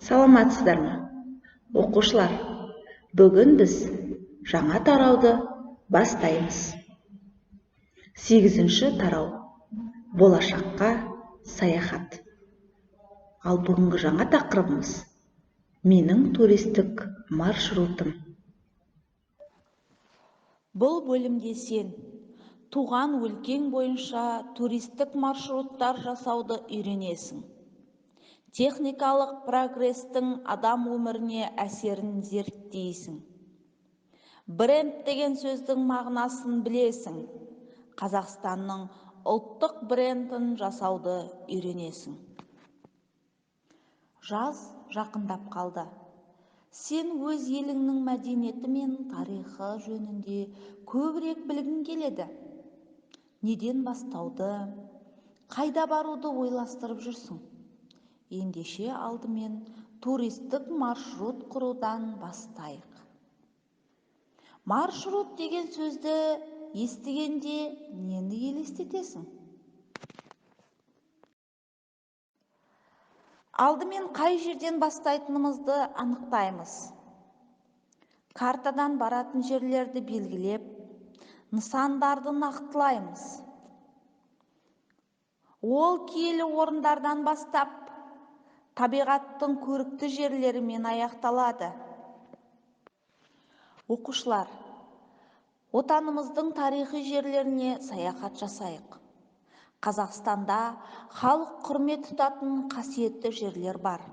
Саламатсыздар ма? Оқушылар, бүгін біз жаңа тарауды бастаймыз. 8-ші тарау. Болашаққа саяхат. Ал бүгінгі жаңа тақырыбымыз менің туристік маршрутым. Бұл бөлімде сен туған өлкең бойынша туристік маршруттар жасауды үйренесің. Техникалық прогрестің адам өміріне әсерін зерттейсің. Бренд деген сөздің мағынасын білесің. Қазақстанның ұлттық брендін жасауды үйренесің. Жаз жақындап қалды. Сен өз еліңнің мәдениеті мен тарихы жөнінде көбірек білгің келеді. Неден бастауды, қайда баруды ойластырып жүрсің? Ендеше алдымен туристік маршрут құрудан бастайық. Маршрут деген сөзді естігенде нені елестетесің? Алдымен қай жерден бастайтынымызды анықтаймыз. Картадан баратын жерлерді белгілеп, нысандарды нақтылаймыз. Ол киелі орындардан бастап, табиғаттың көрікті жерлерімен аяқталады. Оқушылар, отанымыздың тарихи жерлеріне саяхат жасайық. Қазақстанда халық құрмет тұтатын қасиетті жерлер бар.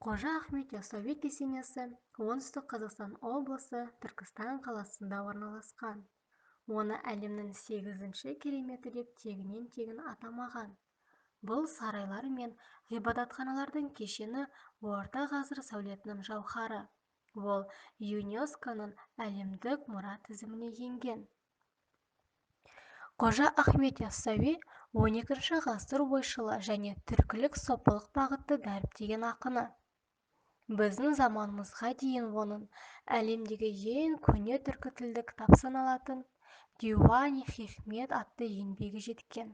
Қожа Ахмет Яссауи кесенесі оңтүстік Қазақстан облысы Түркістан қаласында орналасқан. Оны әлемнің 8-ші кереметі деп тегінен атамаған. Бұл сарайлар мен ғибадатханалардың кешені орта ғасыр сәулетінің жауһары. Ол ЮНЕСКО-ның әлемдік мұра тізіміне енген. Қожа Ахмет Яссауи 12-ші ғасыр ойшылы және түркілік сопылық бағытты дәріптеген ақыны. Біздің заманымызға дейін оның әлемдегі ең көне түркі тілді кітап саналатын Диуани Хикмет атты еңбегі жеткен.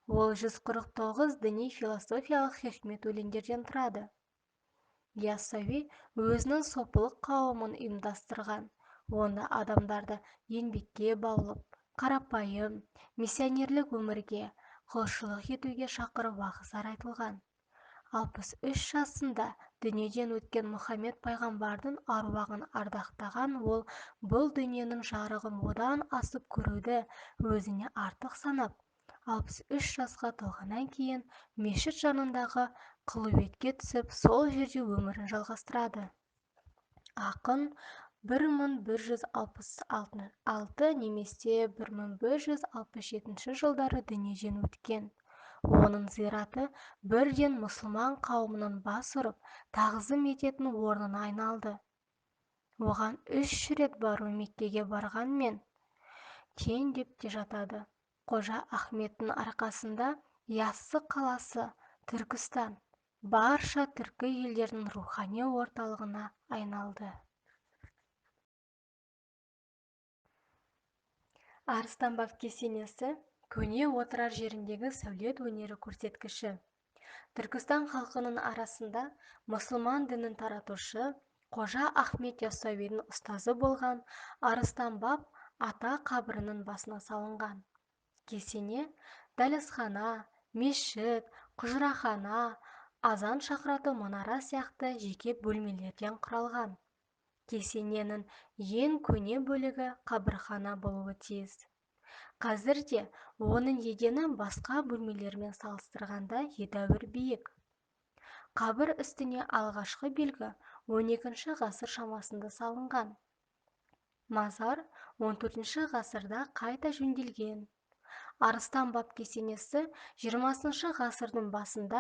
Ол 149 діни философиялық хикмет өлеңдерден тұрады. Яссауи өзінің сопылық қауымын ұйымдастырған. Онда адамдарды еңбекке баулып, қарапайым, миссионерлік өмірге, құлшылық етуге шақырып уағыздар айтылған. 63 жасында дүниеден өткен Мұхаммед пайғамбардың аруағын ардақтаған ол бұл дүниенің жарығын одан асып көруді өзіне артық санап, 63 жасқа толғаннан кейін мешіт жанындағы қылуетке түсіп, сол жерде өмірін жалғастырады. Ақын 1166 немесе 1167 жылдары дүниеден өткен. Оның зираты бірден мұсылман қауымының бас ұрып, тағзым ететін орнына айналды. Оған 3 рет бару Меккеге барғанмен тең деп те жатады. Қожа Ахметтің арқасында Яссы қаласы, Түркістан, барша түркі елдерінің рухани орталығына айналды. Арыстан баб кесенесі көне отырар жеріндегі сәулет өнері көрсеткіші. Түркістан халқының арасында мұсылман дінін таратушы Қожа Ахмет Яссауидің ұстазы болған Арыстан баб ата қабірінің басына салынған. Кесене дәлізхана, мешіт, құжырахана, азан шақыратын мұнара сияқты жеке бөлмелерден құралған. Кесененің ең көне бөлігі қабірхана болуы тиіс. Қазірде оның едені басқа бөлмелермен салыстырғанда едәуір биік. Қабір үстіне алғашқы белгі 12-ші ғасыр шамасында салынған. Мазар 14-ші ғасырда қайта жөнделген. Арыстан баб кесенесі 20-ші ғасырдың басында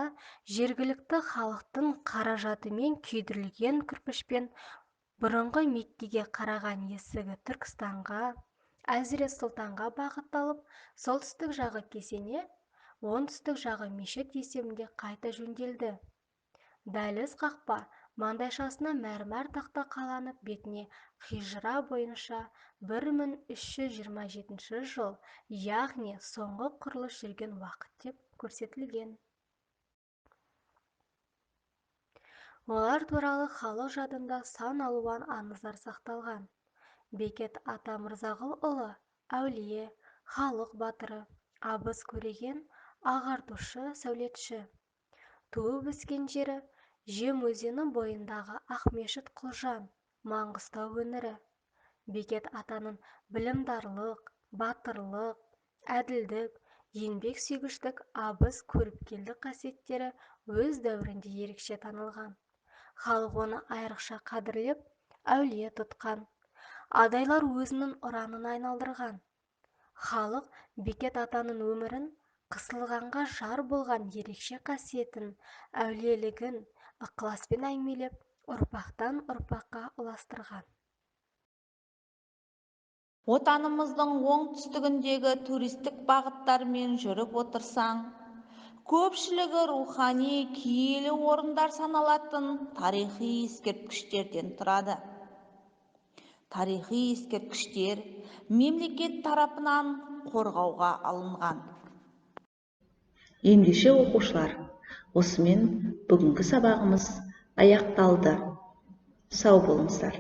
жергілікті халықтың қаражатымен күйдірілген кірпішпен бұрынғы Меккеге қараған есігі Түркістанға, Әзірет Сұлтанға бағытталып, солтүстік жағы кесене, оңтүстік жағы мешіт есебінде қайта жөнделді. Дәліз қақпа маңдайшасына мәрмәр тақта қаланып, бетіне хижра бойынша 1327 жыл, яғни соңғы құрылыс жүрген уақыт деп көрсетілген. Олар туралы халық жадында сан алуан аңыздар сақталған. Бекет Атамырзағұлұлы әулие, халық батыры, абыз көреген, ағартушы, сәулетші. Туып өскен жері Жем өзені бойындағы Ақмешіт Құлжан, Маңғыстау өңірі. Бекет атаның білімдарлық, батырлық, әділдік, еңбек сүйгіштік, абыз көріпкелдік қасиеттері өз дәуірінде ерекше танылған. Халық оны айрықша қадірлеп, әулие тұтқан. Адайлар өзінің ұранына айналдырған. Халық Бекет атаның өмірін, қысылғанға жар болған ерекше қасиетін, әулиелігін ықыласпен әңгімелеп, ұрпақтан ұрпаққа ұластырған. Отанымыздың оңтүстігіндегі туристік бағыттармен жүріп отырсаң, көпшілігі рухани киелі орындар саналатын тарихи ескерткіштерден тұрады. Тарихи ескерткіштер мемлекет тарапынан қорғауға алынған. Ендеше оқушылар, осымен бүгінгі сабағымыз аяқталды. Сау болыңыздар.